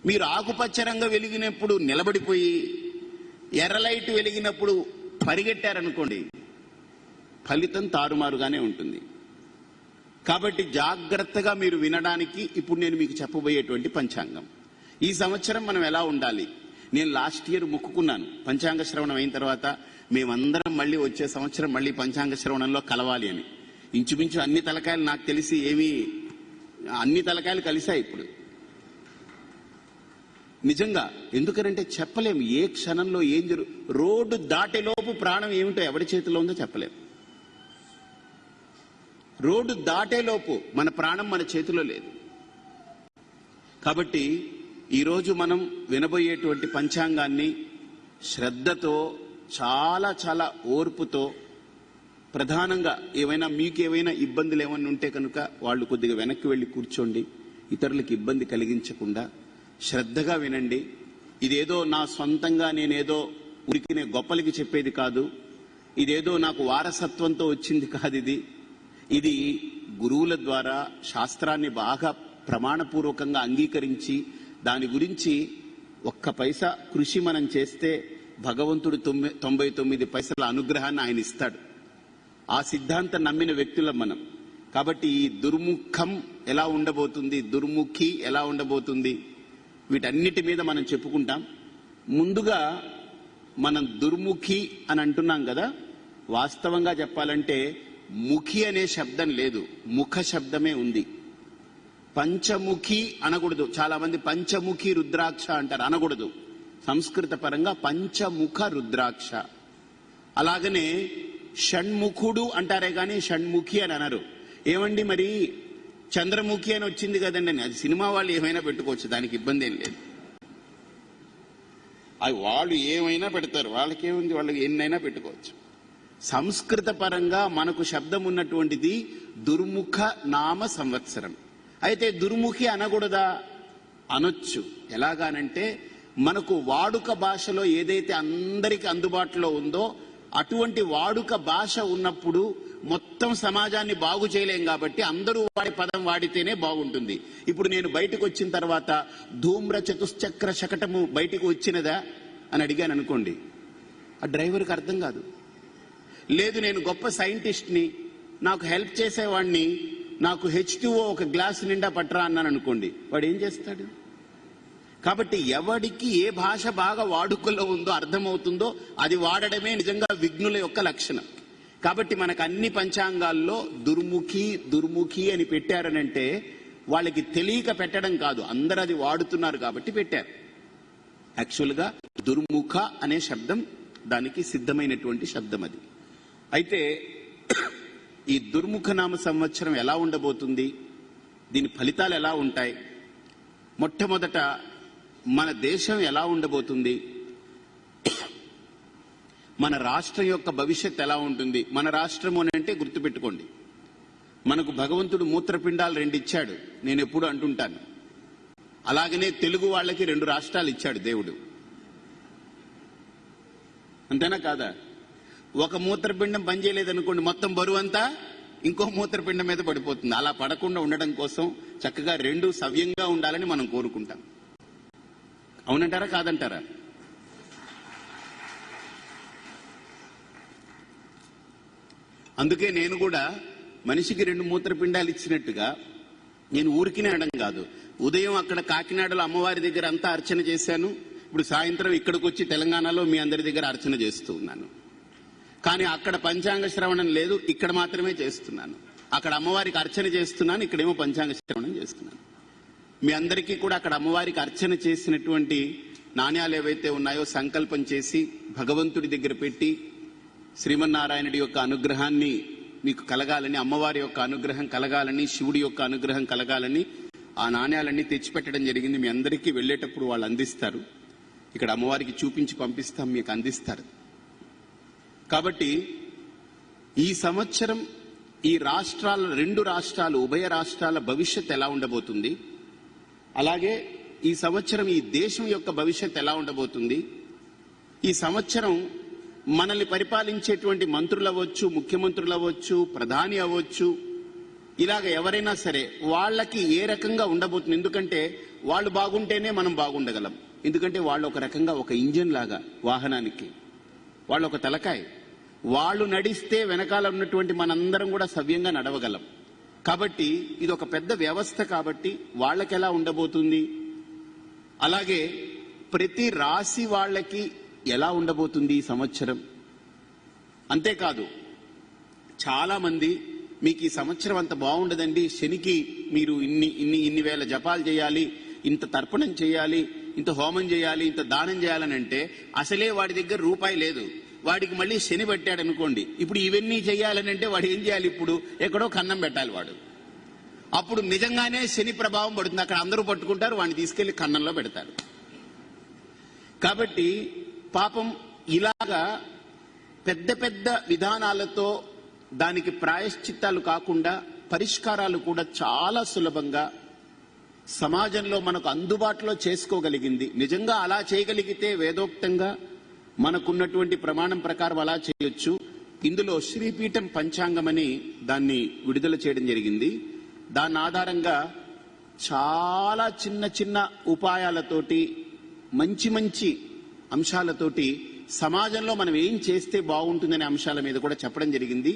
మీరు ఆకుపచ్చ రంగు వెలిగినప్పుడు నిలబడిపోయి ఎర్ర లైట్ వెలిగినప్పుడు పరిగెట్టారనుకోండి, ఫలితం తారుమారుగానే ఉంటుంది. కాబట్టి జాగ్రత్తగా మీరు వినడానికి ఇప్పుడు నేను మీకు చెప్పబోయేటువంటి పంచాంగం. ఈ సంవత్సరం మనం ఎలా ఉండాలి? నేను లాస్ట్ ఇయర్ మొక్కుకున్నాను, పంచాంగ శ్రవణం అయిన తర్వాత మేమందరం మళ్ళీ వచ్చే సంవత్సరం మళ్ళీ పంచాంగ శ్రవణంలో కలవాలి అని. ఇంచుమించు అన్ని తలకాయలు నాకు తెలిసి అన్ని తలకాయలు కలిశాయి ఇప్పుడు. నిజంగా, ఎందుకనంటే చెప్పలేము ఏ క్షణంలో ఏం రోడ్డు దాటేలోపు ప్రాణం ఏమిటో ఎవరి చేతిలో ఉందో చెప్పలేము. రోడ్డు దాటేలోపు మన ప్రాణం మన చేతిలో లేదు. కాబట్టి ఈరోజు మనం వినబోయేటువంటి పంచాంగాన్ని శ్రద్ధతో, చాలా చాలా ఓర్పుతో, ప్రధానంగా మీకేమైనా ఇబ్బందులు ఏమైనా ఉంటే కనుక వాళ్ళు కొద్దిగా వెనక్కి వెళ్ళి కూర్చోండి. ఇతరులకు ఇబ్బంది కలిగించకుండా శ్రద్ధగా వినండి. ఇదేదో నా సొంతంగా నేనేదో ఉరికినే గొప్పలకి చెప్పేది కాదు, ఇదేదో నాకు వారసత్వంతో వచ్చింది కాదు. ఇది గురువుల ద్వారా శాస్త్రాన్ని బాగా ప్రమాణపూర్వకంగా అంగీకరించి దాని గురించి ఒక్క పైసా కృషి మనం చేస్తే భగవంతుడు 99 పైసల అనుగ్రహాన్ని ఆయన ఇస్తాడు. ఆ సిద్ధాంతం నమ్మిన వ్యక్తులం మనం. కాబట్టి ఈ దుర్ముఖం ఎలా ఉండబోతుంది, దుర్ముఖి ఎలా ఉండబోతుంది, వీటన్నిటి మీద మనం చెప్పుకుంటాం. ముందుగా మనం దుర్ముఖి అని అంటున్నాం కదా, వాస్తవంగా చెప్పాలంటే ముఖి అనే శబ్దం లేదు, ముఖ శబ్దమే ఉంది. పంచముఖి అనకూడదు. చాలా మంది పంచముఖి రుద్రాక్ష అంటారు, అనకూడదు. సంస్కృత పరంగా పంచముఖ రుద్రాక్ష. అలాగనే షణ్ముఖుడు అంటారే గాని షణ్ముఖి అని అనరు. ఏమండి మరి చంద్రముఖి అని వచ్చింది కదండి అని, అది సినిమా వాళ్ళు ఏమైనా పెట్టుకోవచ్చు, దానికి ఇబ్బంది ఏం లేదు. అది వాళ్ళు ఏమైనా పెడతారు, వాళ్ళకేముంది, వాళ్ళకి ఎన్నైనా పెట్టుకోవచ్చు. సంస్కృత పరంగా మనకు శబ్దం ఉన్నటువంటిది దుర్ముఖ నామ సంవత్సరం. అయితే దుర్ముఖి అనకూడదా? అనొచ్చు. ఎలాగానంటే మనకు వాడుక భాషలో ఏదైతే అందరికీ అందుబాటులో ఉందో అటువంటి వాడుక భాష ఉన్నప్పుడు మొత్తం సమాజాన్ని బాగు చేయలేం. కాబట్టి అందరూ వాడి పదం వాడితేనే బాగుంటుంది. ఇప్పుడు నేను బయటకు వచ్చిన తర్వాత ధూమ్ర చతుశ్చక్ర శకటము బయటకు వచ్చినదా అని అడిగాను అనుకోండి, ఆ డ్రైవర్కి అర్థం కాదు. లేదు నేను గొప్ప సైంటిస్ట్ని, నాకు హెల్ప్ చేసేవాడిని, నాకు H2O ఒక గ్లాస్ నిండా పట్టరా అన్నాను అనుకోండి, వాడు ఏం చేస్తాడు? కాబట్టి ఎవడికి ఏ భాష బాగా వాడుకలో ఉందో అర్థమవుతుందో అది వాడడమే నిజంగా విఘ్నుల యొక్క లక్షణం. కాబట్టి మనకు అన్ని పంచాంగాల్లో దుర్ముఖి అని పెట్టారనంటే వాళ్ళకి తెలియక పెట్టడం కాదు, అందరూ అది వాడుతున్నారు కాబట్టి పెట్టారు. యాక్చువల్గా దుర్ముఖ అనే శబ్దం దానికి సిద్ధమైనటువంటి శబ్దం అది. అయితే ఈ దుర్ముఖ నామ సంవత్సరం ఎలా ఉండబోతుంది, దీని ఫలితాలు ఎలా ఉంటాయి, మొట్టమొదట మన దేశం ఎలా ఉండబోతుంది, మన రాష్ట్రం యొక్క భవిష్యత్ ఎలా ఉంటుంది. మన రాష్ట్రం అని అంటే గుర్తుపెట్టుకోండి, మనకు భగవంతుడు మూత్రపిండాలు 2 ఇచ్చాడు, నేను ఎప్పుడు అంటుంటాను. అలాగనే తెలుగు వాళ్ళకి 2 రాష్ట్రాలు ఇచ్చాడు దేవుడు, అంతేనా కాదా? ఒక మూత్రపిండం పనిచేయలేదనుకోండి, మొత్తం బరువు అంతా ఇంకో మూత్రపిండం మీద పడిపోతుంది. అలా పడకుండా ఉండడం కోసం చక్కగా రెండు సవ్యంగా ఉండాలని మనం కోరుకుంటాం. అవునంటారా కాదంటారా? అందుకే నేను కూడా మనిషికి 2 మూత్రపిండాలు ఇచ్చినట్టుగా నేను ఊరికినే అనడం కాదు. ఉదయం అక్కడ కాకినాడలో అమ్మవారి దగ్గర అంతా అర్చన చేశాను. ఇప్పుడు సాయంత్రం ఇక్కడికి వచ్చి తెలంగాణలో మీ అందరి దగ్గర అర్చన చేస్తూ ఉన్నాను. కానీ అక్కడ పంచాంగ శ్రవణం లేదు, ఇక్కడ మాత్రమే చేస్తున్నాను. అక్కడ అమ్మవారికి అర్చన చేస్తున్నాను, ఇక్కడేమో పంచాంగ శ్రవణం చేస్తున్నాను. మీ అందరికీ కూడా అక్కడ అమ్మవారికి అర్చన చేసినటువంటి నాణ్యాలు ఏవైతే ఉన్నాయో సంకల్పం చేసి భగవంతుడి దగ్గర పెట్టి శ్రీమన్నారాయణుడి యొక్క అనుగ్రహాన్ని మీకు కలగాలని, అమ్మవారి యొక్క అనుగ్రహం కలగాలని, శివుడి యొక్క అనుగ్రహం కలగాలని ఆ నాణ్యాలన్నీ తెచ్చిపెట్టడం జరిగింది. మీ అందరికీ వెళ్ళేటప్పుడు వాళ్ళు అందిస్తారు. ఇక్కడ అమ్మవారికి చూపించి పంపిస్తాం, మీకు అందిస్తారు. కాబట్టి ఈ సంవత్సరం ఈ రాష్ట్రాల 2 రాష్ట్రాలు, ఉభయ రాష్ట్రాల భవిష్యత్ ఎలా ఉండబోతుంది, అలాగే ఈ సంవత్సరం ఈ దేశం యొక్క భవిష్యత్ ఎలా ఉండబోతుంది, ఈ సంవత్సరం మనల్ని పరిపాలించేటువంటి మంత్రులు అవ్వచ్చు, ముఖ్యమంత్రులు అవ్వచ్చు, ప్రధాని అవ్వచ్చు, ఇలాగ ఎవరైనా సరే వాళ్ళకి ఏ రకంగా ఉండబోతుంది. ఎందుకంటే వాళ్ళు బాగుంటేనే మనం బాగుండగలం. ఎందుకంటే వాళ్ళు ఒక రకంగా ఒక ఇంజిన్ లాగా వాహనానికి, వాళ్ళు ఒక తలకాయ. వాళ్ళు నడిస్తే వెనకాల ఉన్నటువంటి మనందరం కూడా సవ్యంగా నడవగలం. కాబట్టి ఇది ఒక పెద్ద వ్యవస్థ. కాబట్టి వాళ్ళకి ఎలా ఉండబోతుంది, అలాగే ప్రతి రాశి వాళ్ళకి ఎలా ఉండబోతుంది ఈ సంవత్సరం. అంతేకాదు చాలా మంది మీకు ఈ సంవత్సరం అంత బాగుండదండి, శనికి మీరు ఇన్ని వేల జపాలు చేయాలి, ఇంత తర్పణం చేయాలి, ఇంత హోమం చేయాలి, ఇంత దానం చేయాలని అంటే అసలే వాడి దగ్గర రూపాయి లేదు. వాడికి మళ్ళీ శని పట్టాడు అనుకోండి, ఇప్పుడు ఇవన్నీ చేయాలని అంటే వాడు ఏం చేయాలి, ఇప్పుడు ఎక్కడో కన్నం పెట్టాలి వాడు. అప్పుడు నిజంగానే శని ప్రభావం పడుతుంది. అక్కడ అందరూ పట్టుకుంటారు, వాడిని తీసుకెళ్లి కన్నంలో పెడతారు. కాబట్టి పాపం ఇలాగా పెద్ద పెద్ద విధానాలతో దానికి ప్రాయశ్చిత్తాలు కాకుండా పరిష్కారాలు కూడా చాలా సులభంగా సమాజంలో మనకు అందుబాటులో చేసుకోగలిగింది. నిజంగా అలా చేయగలిగితే వేదోక్తంగా మనకున్నటువంటి ప్రమాణం ప్రకారం అలా చేయొచ్చు. ఇందులో శ్రీపీఠం పంచాంగం అని దాన్ని విడుదల చేయడం జరిగింది. దాని ఆధారంగా చాలా చిన్న చిన్న ఉపాయాలతోటి, మంచి మంచి అంశాలతోటి సమాజంలో మనం ఏం చేస్తే బాగుంటుందనే అంశాల మీద కూడా చెప్పడం జరిగింది.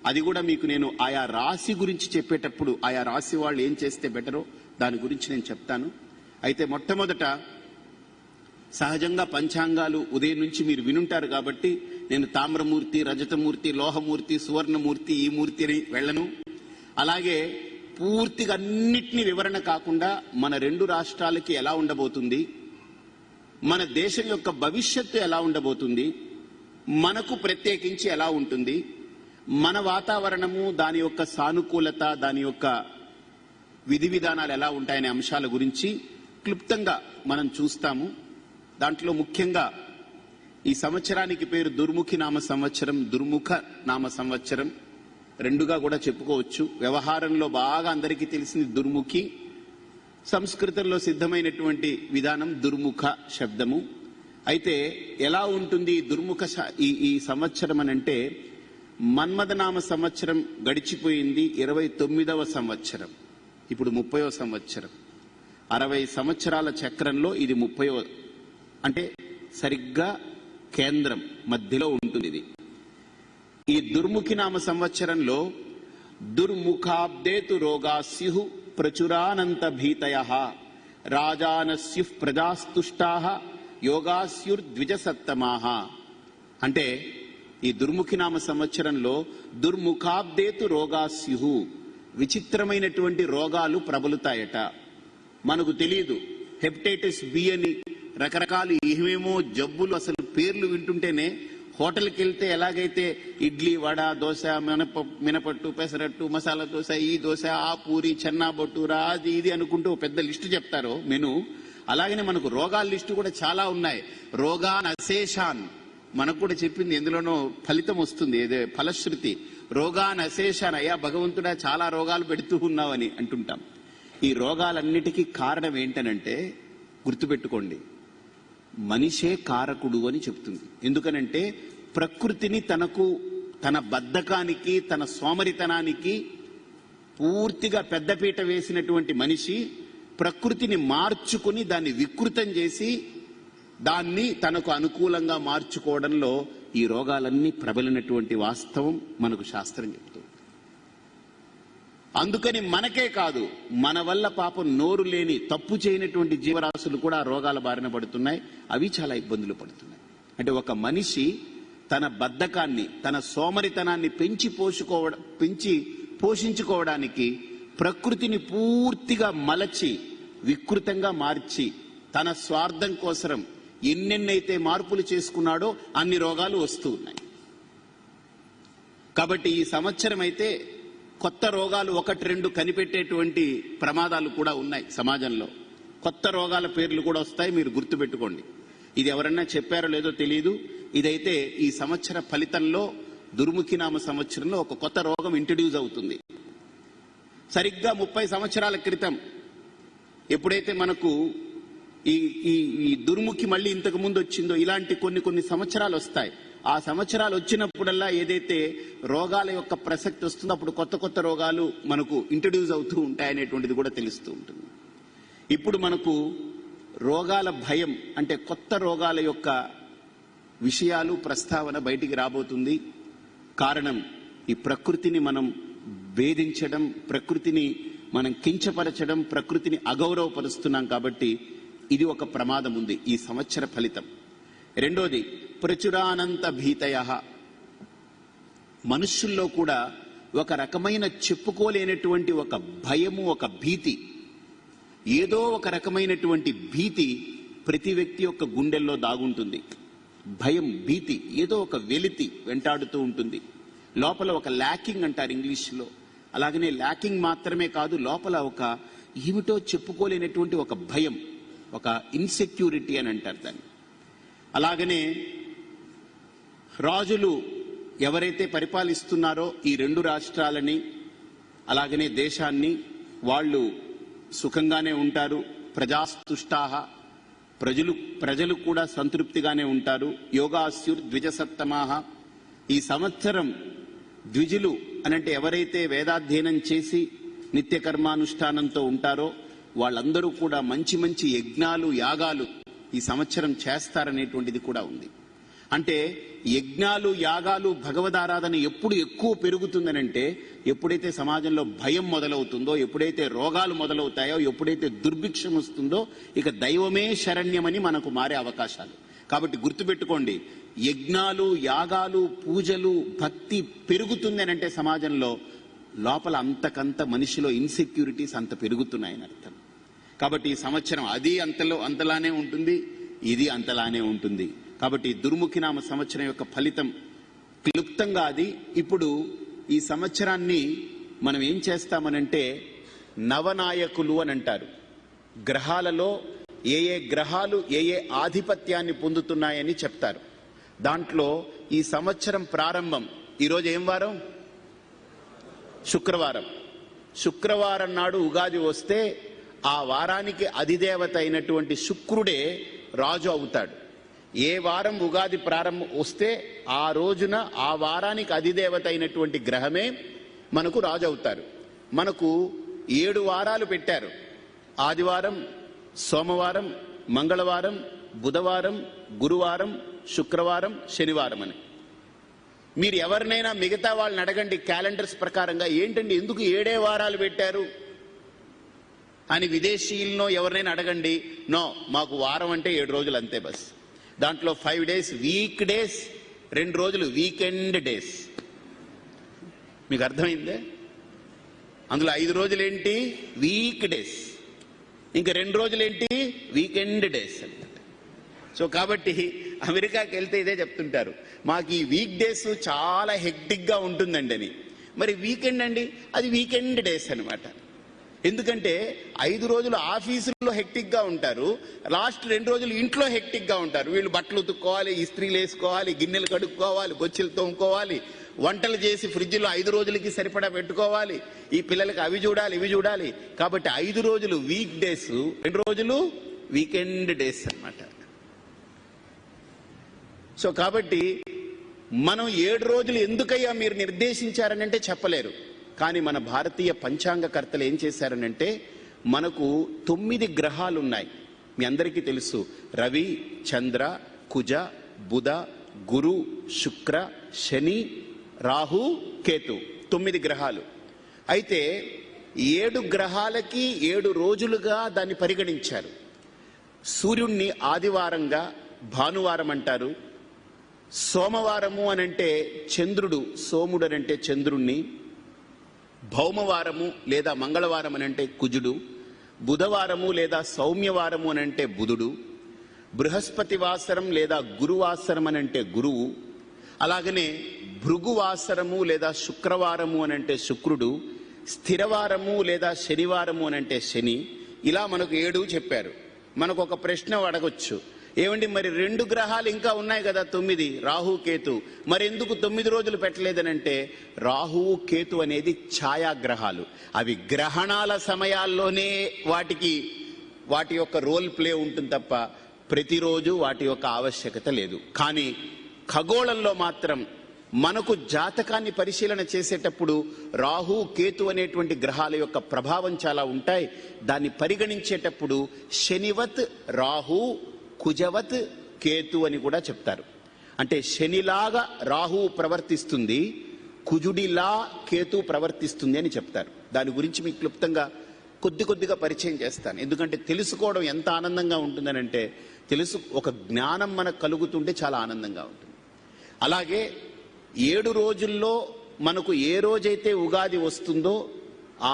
అది కూడా మీకు నేను ఆయా రాశి గురించి చెప్పేటప్పుడు ఆయా రాశి వాళ్ళు ఏం చేస్తే బెటరో దాని గురించి నేను చెప్తాను. అయితే మొట్టమొదట సహజంగా పంచాంగాలు ఉదయం నుంచి మీరు వినుంటారు కాబట్టి నేను తామ్రమూర్తి, రజతమూర్తి, లోహమూర్తి, సువర్ణమూర్తి, ఈ మూర్తి అని వెళ్ళను. అలాగే పూర్తిగా అన్నిటినీ వివరణ కాకుండా మన 2 రాష్ట్రాలకి ఎలా ఉండబోతుంది, మన దేశం యొక్క భవిష్యత్తు ఎలా ఉండబోతుంది, మనకు ప్రత్యేకించి ఎలా ఉంటుంది, మన వాతావరణము, దాని యొక్క సానుకూలత, దాని యొక్క విధి విధానాలు ఎలా ఉంటాయనే అంశాల గురించి క్లుప్తంగా మనం చూస్తాము. దాంట్లో ముఖ్యంగా ఈ సంవత్సరానికి పేరు దుర్ముఖి నామ సంవత్సరం, దుర్ముఖ నామ సంవత్సరం, 2గా కూడా చెప్పుకోవచ్చు. వ్యవహారంలో బాగా అందరికీ తెలిసింది దుర్ముఖి, సంస్కృతంలో సిద్ధమైనటువంటి విధానం దుర్ముఖ శబ్దము. అయితే ఎలా ఉంటుంది దుర్ముఖ ఈ సంవత్సరం అని అంటే, మన్మథనామ సంవత్సరం గడిచిపోయింది, 29వ సంవత్సరం, ఇప్పుడు 30వ సంవత్సరం. 60 సంవత్సరాల చక్రంలో ఇది 30వ, అంటే సరిగ్గా కేంద్రం మధ్యలో ఉంటుంది ఇది. ఈ దుర్ముఖి నామ సంవత్సరంలో దుర్ముఖాబ్దేతు రోగాస్యు ప్రచురానంత భీతయః రాజానస్యు ప్రజాస్తుష్టాః యోగాస్యుర్ద్విజసత్తమాః. అంటే ఈ దుర్ముఖి నామ సంవత్సరంలో దుర్ముఖాబ్దేతు రోగాస్యు, విచిత్రమైనటువంటి రోగాలు ప్రబలుతాయట. మనకు తెలియదు, హెపటైటిస్ బి అని రకరకాలు ఏమేమో జబ్బులు, అసలు పేర్లు వింటుంటేనే హోటల్కి వెళ్తే ఎలాగైతే ఇడ్లీ, వడ, దోశ, మినపట్టు, పెసరట్టు, మసాలా దోశ, ఈ దోశ, ఆ పూరి, చెన్నా బొట్టూరా, అది ఇది అనుకుంటూ పెద్ద లిస్టు చెప్తారో మెను, అలాగనే మనకు రోగాల లిస్టు కూడా చాలా ఉన్నాయి. రోగాన్ అశేషాన్ మనకు కూడా చెప్పింది, ఎందులోనో ఫలితం వస్తుంది, ఏదే ఫలశ్రుతి. రోగాన్ అశేషాన్, అయ్యా భగవంతుడా చాలా రోగాలు పెడుతూ ఉన్నావని అంటుంటాం. ఈ రోగాలన్నిటికీ కారణం ఏంటనంటే గుర్తుపెట్టుకోండి, మనిషే కారకుడు అని చెప్తుంది. ఎందుకనంటే ప్రకృతిని తన బద్ధకానికి, తన సోమరితనానికి పూర్తిగా పెద్దపీట వేసినటువంటి మనిషి ప్రకృతిని మార్చుకుని దాన్ని వికృతం చేసి దాన్ని తనకు అనుకూలంగా మార్చుకోవడంలో ఈ రోగాలన్నీ ప్రబలినటువంటి వాస్తవం మనకు శాస్త్రం చెప్తుంది. అందుకని మనకే కాదు, మన వల్ల పాపం నోరు లేని తప్పు చేయనటువంటి జీవరాశులు కూడా రోగాల బారిన పడుతున్నాయి. అవి చాలా ఇబ్బందులు పడుతున్నాయి. అంటే ఒక మనిషి తన బద్ధకాన్ని, తన సోమరితనాన్ని పెంచి పోషించుకోవడానికి ప్రకృతిని పూర్తిగా మలచి వికృతంగా మార్చి తన స్వార్థం కోసం ఎన్నెన్నైతే మార్పులు చేసుకున్నాడో అన్ని రోగాలు వస్తూ ఉన్నాయి. కాబట్టి ఈ సంవత్సరం అయితే కొత్త రోగాలు 1-2 కనిపెట్టేటువంటి ప్రమాదాలు కూడా ఉన్నాయి సమాజంలో. కొత్త రోగాల పేర్లు కూడా వస్తాయి, మీరు గుర్తుపెట్టుకోండి. ఇది ఎవరన్నా చెప్పారో లేదో తెలియదు. ఇదైతే ఈ సంవత్సర ఫలితంలో దుర్ముఖినామ సంవత్సరంలో ఒక కొత్త రోగం ఇంట్రడ్యూస్ అవుతుంది. సరిగ్గా 30 సంవత్సరాల క్రితం ఎప్పుడైతే మనకు ఈ దుర్ముఖి మళ్ళీ ఇంతకు ముందు వచ్చిందో ఇలాంటి కొన్ని సంవత్సరాలు వస్తాయి. ఆ సంవత్సరాలు వచ్చినప్పుడల్లా ఏదైతే రోగాల యొక్క ప్రసక్తి వస్తుందో అప్పుడు కొత్త రోగాలు మనకు ఇంట్రడ్యూస్ అవుతూ ఉంటాయనేటువంటిది కూడా తెలుస్తూ ఉంటుంది. ఇప్పుడు మనకు రోగాల భయం అంటే కొత్త రోగాల యొక్క విషయాలు ప్రస్తావన బయటికి రాబోతుంది. కారణం ఈ ప్రకృతిని మనం వేధించడం, ప్రకృతిని మనం కించపరచడం, ప్రకృతిని అగౌరవపరుస్తున్నాం. కాబట్టి ఇది ఒక ప్రమాదం ఉంది ఈ సంవత్సర ఫలితం. రెండోది ప్రచురానంత భీతయ. మనుష్యుల్లో కూడా ఒక రకమైన చెప్పుకోలేనటువంటి ఒక భయము, ఒక భీతి, ఏదో ఒక రకమైనటువంటి భీతి ప్రతి వ్యక్తి యొక్క గుండెల్లో దాగుంటుంది. భయం, భీతి, ఏదో ఒక వెలితి వెంటాడుతూ ఉంటుంది. లోపల ఒక ల్యాకింగ్ అంటారు ఇంగ్లీష్లో. అలాగనే ల్యాకింగ్ మాత్రమే కాదు, లోపల ఒక ఏమిటో చెప్పుకోలేనటువంటి ఒక భయం, ఒక ఇన్సెక్యూరిటీ అని అంటారు దాన్ని. అలాగనే రాజులు ఎవరైతే పరిపాలిస్తున్నారో ఈ 2 రాష్ట్రాలని అలాగనే దేశాన్ని, వాళ్ళు సుఖంగానే ఉంటారు. ప్రజాస్తుష్టాహ, ప్రజలు కూడా సంతృప్తిగానే ఉంటారు. యోగాస్యుర్ ద్విజసత్తమాహ. ఈ సంవత్సరం ద్విజులు అనంటే ఎవరైతే వేదాధ్యయనం చేసి నిత్య కర్మానుష్ఠానంతో ఉంటారో వాళ్ళందరూ కూడా మంచి యజ్ఞాలు, యాగాలు ఈ సంవత్సరం చేస్తారనేటువంటిది కూడా ఉంది. అంటే యజ్ఞాలు, యాగాలు, భగవదారాధన ఎప్పుడు ఎక్కువ పెరుగుతుందనంటే ఎప్పుడైతే సమాజంలో భయం మొదలవుతుందో, ఎప్పుడైతే రోగాలు మొదలవుతాయో, ఎప్పుడైతే దుర్భిక్షం వస్తుందో ఇక దైవమే శరణ్యమని మనకు మారే అవకాశాలు. కాబట్టి గుర్తుపెట్టుకోండి, యజ్ఞాలు, యాగాలు, పూజలు, భక్తి పెరుగుతుంది అనంటే సమాజంలో లోపల అంతకంత మనిషిలో ఇన్సెక్యూరిటీస్ అంత పెరుగుతున్నాయని అర్థం. కాబట్టి ఈ సంవత్సరం అది అంతలానే ఉంటుంది, ఇది అంతలానే ఉంటుంది. కాబట్టి దుర్ముఖినామ సంవత్సరం యొక్క ఫలితం క్లుప్తంగా అది. ఇప్పుడు ఈ సంవత్సరాన్ని మనం ఏం చేస్తామనంటే నవనాయకులు అని అంటారు. గ్రహాలలో ఏ గ్రహాలు ఏ ఆధిపత్యాన్ని పొందుతున్నాయని చెప్తారు. దాంట్లో ఈ సంవత్సరం ప్రారంభం ఈరోజు ఏం వారం? శుక్రవారం. శుక్రవారం నాడు ఉగాది వస్తే ఆ వారానికి అధిదేవత అయినటువంటి శుక్రుడే రాజు అవుతాడు. ఏ వారం ఉగాది ప్రారంభం వస్తే ఆ రోజున ఆ వారానికి అధిదేవత అయినటువంటి గ్రహమే మనకు రాజు అవుతారు. మనకు 7 వారాలు పెట్టారు. ఆదివారం, సోమవారం, మంగళవారం, బుధవారం, గురువారం, శుక్రవారం, శనివారం అని. మీరు ఎవరినైనా మిగతా వాళ్ళని అడగండి క్యాలెండర్స్ ప్రకారంగా, ఏంటండి ఎందుకు 7 వారాలు పెట్టారు అని విదేశీయులను ఎవరినైనా అడగండి. నో, మాకు వారం అంటే 7 రోజులు అంతే బస్. దాంట్లో 5 డేస్ వీక్ డేస్, 2 రోజులు వీకెండ్ డేస్. మీకు అర్థమైందే? అందులో 5 రోజులు ఏంటి? Week days. ఇంకా 2 రోజులు ఏంటి? వీకెండ్ డేస్ అన్నమాట. సో కాబట్టి అమెరికాకి వెళ్తే ఇదే చెప్తుంటారు, మాకు ఈ వీక్ డేస్ చాలా హెక్టిక్ గా ఉంటుందండి అని. మరి వీకెండ్ అండి, అది వీకెండ్ డేస్ అనమాట. ఎందుకంటే 5 రోజులు ఆఫీసుల్లో హెక్టిక్ గా ఉంటారు, లాస్ట్ 2 రోజులు ఇంట్లో హెక్టిక్ గా ఉంటారు. వీళ్ళు బట్టలు ఉతుక్కోవాలి, ఇస్త్రీలు వేసుకోవాలి, గిన్నెలు కడుక్కోవాలి, బొచ్చెలు తోముకోవాలి, వంటలు చేసి ఫ్రిడ్జ్లో 5 రోజులకి సరిపడా పెట్టుకోవాలి, ఈ పిల్లలకి అవి చూడాలి ఇవి చూడాలి. కాబట్టి 5 రోజులు వీక్ డేస్, 2 రోజులు వీకెండ్ డేస్ అన్నమాట. సో కాబట్టి మనం 7 రోజులు ఎందుకయ్యా మీరు నిర్దేశించారనంటే చెప్పలేరు. కానీ మన భారతీయ పంచాంగకర్తలు ఏం చేశారనంటే మనకు 9 గ్రహాలు ఉన్నాయి. మీ అందరికీ తెలుసు, రవి, చంద్ర, కుజ, బుధ, గురు, శుక్ర, శని, రాహు, కేతు, 9 గ్రహాలు. అయితే 7 గ్రహాలకి 7 రోజులుగా దాన్ని పరిగణించారు. సూర్యుణ్ణి ఆదివారంగా, భానువారం అంటారు. సోమవారము అనంటే చంద్రుడు, సోముడు అనంటే చంద్రుణ్ణి. భౌమవారము లేదా మంగళవారం అనంటే కుజుడు. బుధవారము లేదా సౌమ్యవారము అనంటే బుధుడు. బృహస్పతి వాసరం లేదా గురువాసరం అనంటే గురువు. అలాగనే భృగువాసరము లేదా శుక్రవారము అనంటే శుక్రుడు. స్థిరవారము లేదా శనివారము అనంటే శని. ఇలా మనకు 7 చెప్పారు. మనకు ఒక ప్రశ్న అడగొచ్చు, ఏమండి మరి 2 గ్రహాలు ఇంకా ఉన్నాయి కదా 9, రాహు, కేతు, మరి ఎందుకు 9 రోజులు పెట్టలేదనంటే రాహు, కేతు అనేది ఛాయాగ్రహాలు. అవి గ్రహణాల సమయాల్లోనే వాటి యొక్క రోల్ ప్లే ఉంటుంది తప్ప ప్రతిరోజు వాటి యొక్క ఆవశ్యకత లేదు. కానీ ఖగోళంలో మాత్రం మనకు జాతకాన్ని పరిశీలన చేసేటప్పుడు రాహు, కేతు అనేటువంటి గ్రహాల యొక్క ప్రభావం చాలా ఉంటాయి. దాన్ని పరిగణించేటప్పుడు శనివత్ రాహు, కుజవత్ కేతు అని కూడా చెప్తారు. అంటే శనిలాగా రాహువు ప్రవర్తిస్తుంది, కుజుడిలా కేతు ప్రవర్తిస్తుంది అని చెప్తారు. దాని గురించి మీకు క్లుప్తంగా కొద్దిగా పరిచయం చేస్తాను. ఎందుకంటే తెలుసుకోవడం ఎంత ఆనందంగా ఉంటుందనంటే ఒక జ్ఞానం మనకు కలుగుతుంటే చాలా ఆనందంగా ఉంటుంది. అలాగే 7 రోజుల్లో మనకు ఏ రోజైతే ఉగాది వస్తుందో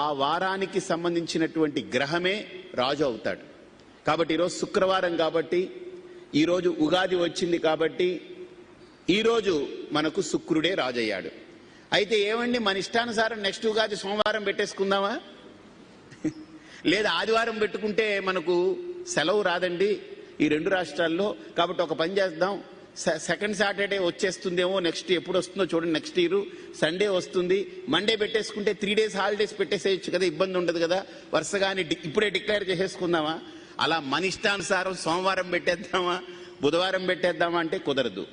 ఆ వారానికి సంబంధించినటువంటి గ్రహమే రాజు అవుతాడు. కాబట్టి ఈరోజు శుక్రవారం కాబట్టి ఈరోజు ఉగాది వచ్చింది కాబట్టి ఈరోజు మనకు శుక్రుడే రాజయ్యాడు. అయితే ఏమండి మన ఇష్టానుసారం నెక్స్ట్ ఉగాది సోమవారం పెట్టేసుకుందామా? లేదా ఆదివారం పెట్టుకుంటే మనకు సెలవు రాదండి ఈ 2 రాష్ట్రాల్లో. కాబట్టి ఒక పని చేద్దాం, సెకండ్ సాటర్డే వచ్చేస్తుందేమో, నెక్స్ట్ ఎప్పుడు వస్తుందో చూడండి, నెక్స్ట్ ఇయర్ సండే వస్తుంది, మండే పెట్టేసుకుంటే 3 days హాలిడేస్ పెట్టేసేయచ్చు కదా, ఇబ్బంది ఉండదు కదా, వరుసగాని ఇప్పుడే డిక్లేర్ చేసేసుకుందామా? అలా మన ఇష్టానుసారం సోమవారం పెట్టేద్దామా, బుధవారం పెట్టేద్దామా అంటే కుదరదు.